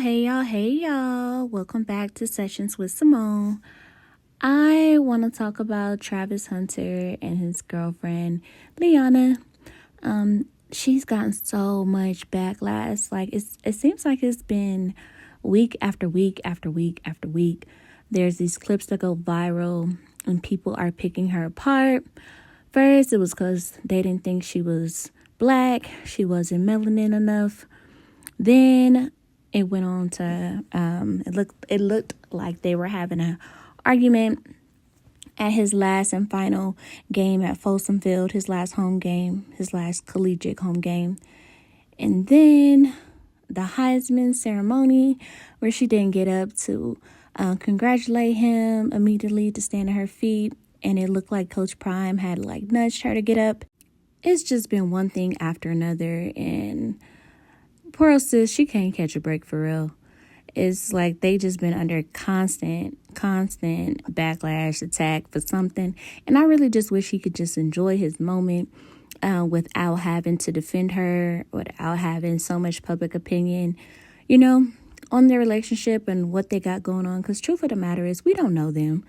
Hey y'all. Welcome back to Sessions with Simone. I want to talk about Travis Hunter and his girlfriend, Liana. She's gotten so much backlash. Like it seems like it's been week after week after week after week. There's these clips that go viral and people are picking her apart. First, it was because they didn't think she was black. She wasn't melanin enough. Then it went on to it looked like they were having an argument at his last and final game at Folsom Field, his last home game, his last collegiate home game. And then the Heisman ceremony, where she didn't get up to congratulate him immediately to stand at her feet, and it looked like Coach Prime had nudged her to get up. It's just been one thing after another, and poor old sis, she can't catch a break for real. It's like they just been under constant backlash, attack for something. And I really just wish he could just enjoy his moment without having to defend her, without having so much public opinion, on their relationship and what they got going on. Because truth of the matter is, we don't know them.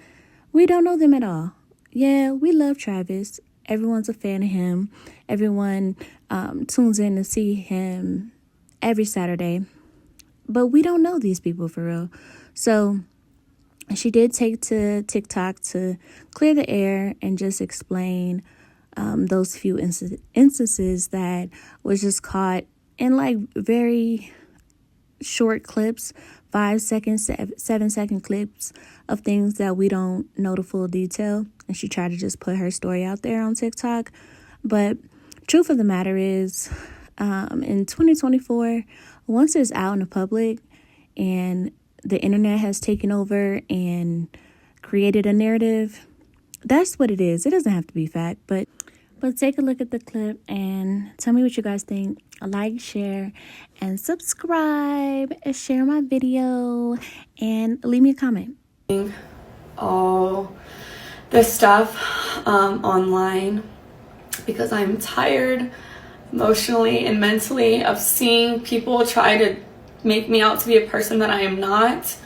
We don't know them at all. Yeah, we love Travis. Everyone's a fan of him. Everyone tunes in to see him every Saturday, but we don't know these people for real. So she did take to TikTok to clear the air and just explain those few instances that was just caught in very short clips, 5 seconds, 7-second clips of things that we don't know the full detail. And she tried to just put her story out there on TikTok. But truth of the matter is, in 2024, once it's out in the public and the internet has taken over and created a narrative, that's what it is. It doesn't have to be fact, but take a look at the clip and tell me what you guys think. Like, share, and subscribe, and share my video, and leave me a comment. All this stuff online because I'm tired emotionally and mentally of seeing people try to make me out to be a person that I am not.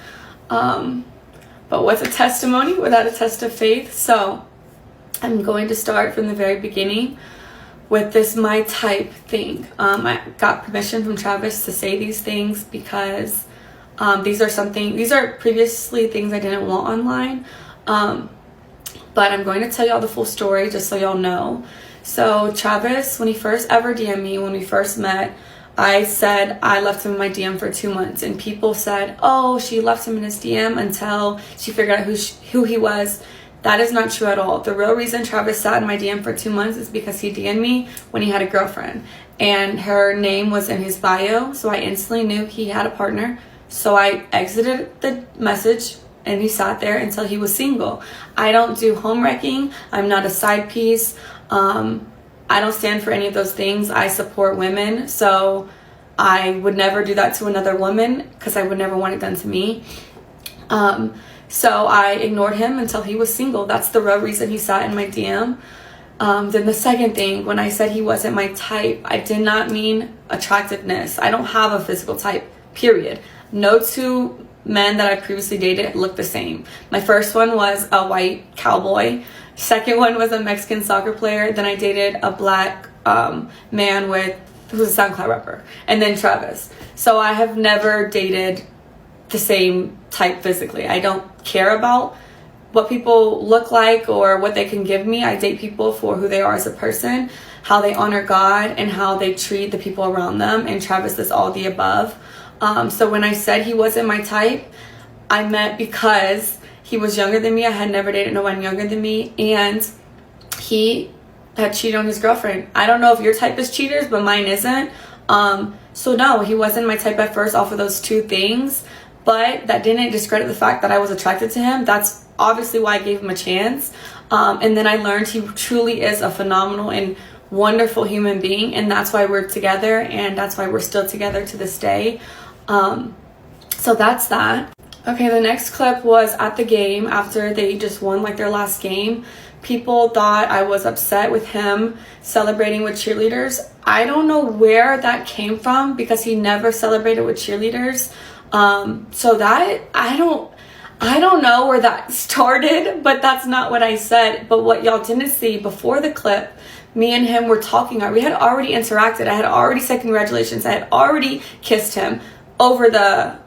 But what's a testimony without a test of faith? So I'm going to start from the very beginning with this my type thing. I got permission from Travis to say these things because these are previously things I didn't want online. But I'm going to tell y'all the full story just so y'all know. So Travis, when he first ever DM'd me, when we first met, I said I left him in my DM for 2 months, and people said, oh, she left him in his DM until she figured out who he was. That is not true at all. The real reason Travis sat in my DM for 2 months is because he DM'd me when he had a girlfriend, and her name was in his bio, so I instantly knew he had a partner. So I exited the message, and he sat there until he was single. I don't do home wrecking. I'm not a side piece. I don't stand for any of those things. I support women, so I would never do that to another woman because I would never want it done to me. So I ignored him until he was single. That's the real reason he sat in my DM. Then the second thing, when I said he wasn't my type, I did not mean attractiveness. I don't have a physical type, period. No two men that I previously dated looked the same. My first one was a white cowboy. Second one was a Mexican soccer player. Then I dated a black man who was a SoundCloud rapper. And then Travis. So I have never dated the same type physically. I don't care about what people look like or what they can give me. I date people for who they are as a person, how they honor God, and how they treat the people around them. And Travis is all the above. So when I said he wasn't my type, I meant because he was younger than me. I had never dated no one younger than me, and he had cheated on his girlfriend. I don't know if your type is cheaters, but mine isn't. So no, he wasn't my type at first off of those two things, but that didn't discredit the fact that I was attracted to him. That's obviously why I gave him a chance. And then I learned he truly is a phenomenal and wonderful human being, and that's why we're together, and that's why we're still together to this day. So that's that. Okay, the next clip was at the game after they just won their last game. People thought I was upset with him celebrating with cheerleaders. I don't know where that came from because he never celebrated with cheerleaders. So that, I don't know where that started, but that's not what I said. But what y'all didn't see before the clip, me and him were talking. We had already interacted. I had already said congratulations. I had already kissed him over the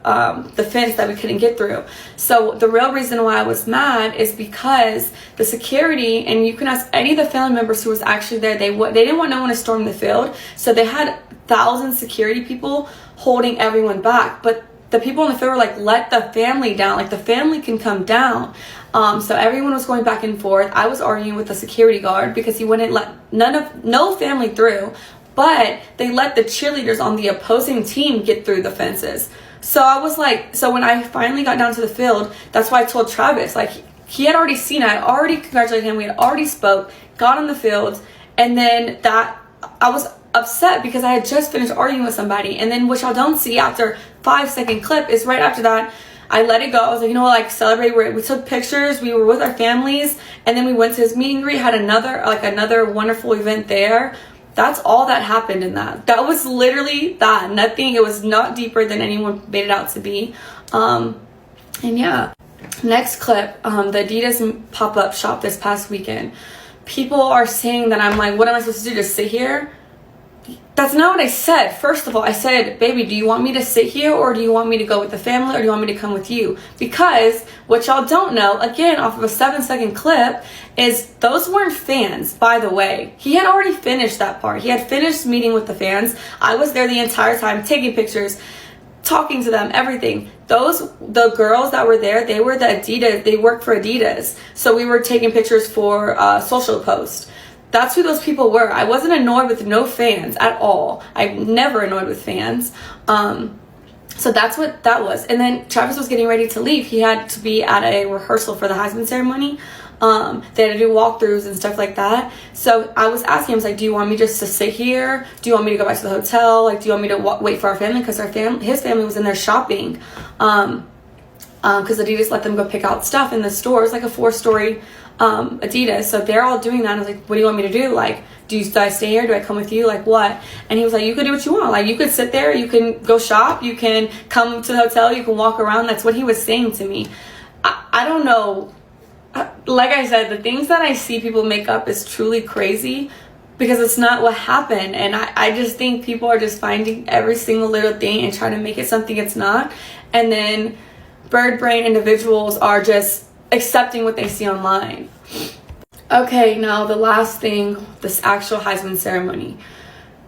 fence that we couldn't get through. So the real reason why I was mad is because the security, and you can ask any of the family members who was actually there, they didn't want no one to storm the field. So they had 1,000 security people holding everyone back. But the people in the field were like, let the family down. Like, the family can come down. So everyone was going back and forth. I was arguing with the security guard because he wouldn't let no family through. But they let the cheerleaders on the opposing team get through the fences. So I was like, so when I finally got down to the field, that's why I told Travis, like, he had already seen it. I had already congratulated him. We had already spoke, got on the field. And then I was upset because I had just finished arguing with somebody. And then what y'all don't see after 5-second clip is right after that, I let it go. I was like, you know what, like, celebrate. We took pictures. We were with our families. And then we went to his meet and greet, had another wonderful event there. That's all that happened in that. That was literally that. Nothing. It was not deeper than anyone made it out to be. And yeah. Next clip, the Adidas pop-up shop this past weekend. People are saying that I'm like, what am I supposed to do? Just sit here? That's not what I said. First of all, I said, baby, do you want me to sit here, or do you want me to go with the family, or do you want me to come with you? Because what y'all don't know, again, off of a 7-second clip, is those weren't fans, by the way. He had already finished that part. He had finished meeting with the fans. I was there the entire time, taking pictures, talking to them, everything. The girls that were there, they were the Adidas, they worked for Adidas. So we were taking pictures for social posts. That's who those people were. I wasn't annoyed with no fans at all. I'm never annoyed with fans. So that's what that was. And then Travis was getting ready to leave. He had to be at a rehearsal for the Heisman ceremony. They had to do walkthroughs and stuff like that. So I was asking him, I was like, do you want me just to sit here? Do you want me to go back to the hotel? Like, do you want me to wait for our family? Because his family was in there shopping. Because Adidas let them go pick out stuff in the store. It's like a 4-story Adidas, so they're all doing that. And I was like, what do you want me to do? Like, do I stay here? Do I come with you? Like, what? And he was like, you could do what you want. Like, you could sit there, you can go shop, you can come to the hotel, you can walk around. That's what he was saying to me. I don't know. Like I said, the things that I see people make up is truly crazy, because it's not what happened. And I just think people are just finding every single little thing and trying to make it something it's not. And then bird brain individuals are just accepting what they see online. Okay, now the last thing, this actual Heisman ceremony.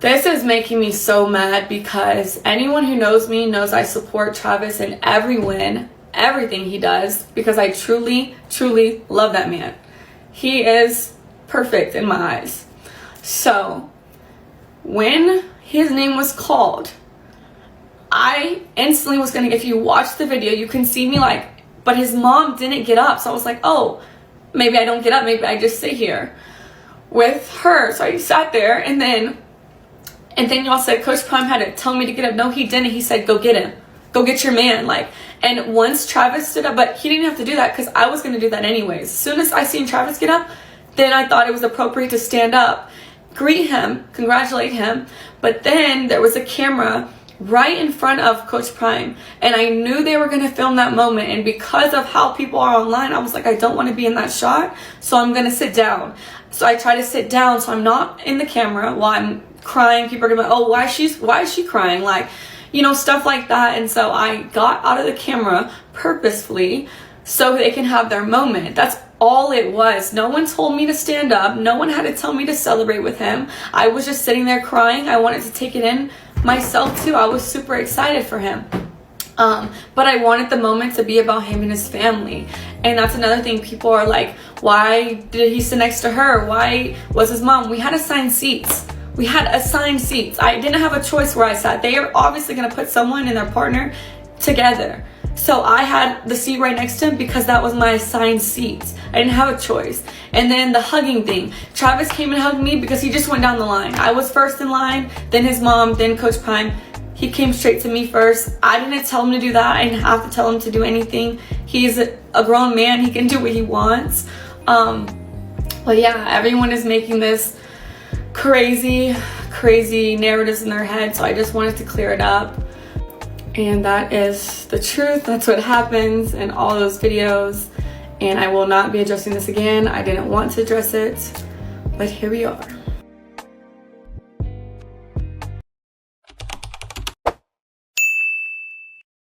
This is making me so mad, because anyone who knows me knows I support Travis in every win, everything he does, because I truly, truly love that man. He is perfect in my eyes. So, when his name was called, I instantly was gonna, if you watch the video, you can see me like, but his mom didn't get up. So I was like, oh, maybe I don't get up. Maybe I just sit here with her. So I sat there, and then y'all said Coach Prime had to tell me to get up. No, he didn't. He said, go get him. Go get your man. Like, and once Travis stood up, but he didn't have to do that because I was going to do that anyways. As soon as I seen Travis get up, then I thought it was appropriate to stand up, greet him, congratulate him. But then there was a camera right in front of Coach Prime, and I knew they were going to film that moment, and because of how people are online, I was like, I don't want to be in that shot, so I'm going to sit down. So I try to sit down so I'm not in the camera while I'm crying. People are going to be like, oh, why is she crying? Like, you know, stuff like that. And so I got out of the camera purposefully so they can have their moment. That's all it was. No one told me to stand up. No one had to tell me to celebrate with him. I was just sitting there crying. I wanted to take it in myself too. I was super excited for him. But I wanted the moment to be about him and his family. And that's another thing. People are like, why did he sit next to her? Why was his mom? We had assigned seats. I didn't have a choice where I sat. They are obviously going to put someone and their partner together. So I had the seat right next to him because that was my assigned seat. I didn't have a choice. And then the hugging thing. Travis came and hugged me because he just went down the line. I was first in line, then his mom, then Coach Prime. He came straight to me first. I didn't tell him to do that. I didn't have to tell him to do anything. He's a grown man. He can do what he wants. But yeah, everyone is making this crazy narratives in their head. So I just wanted to clear it up. And that is the truth. That's what happens in all those videos. And I will not be addressing this again. I didn't want to address it, but here we are.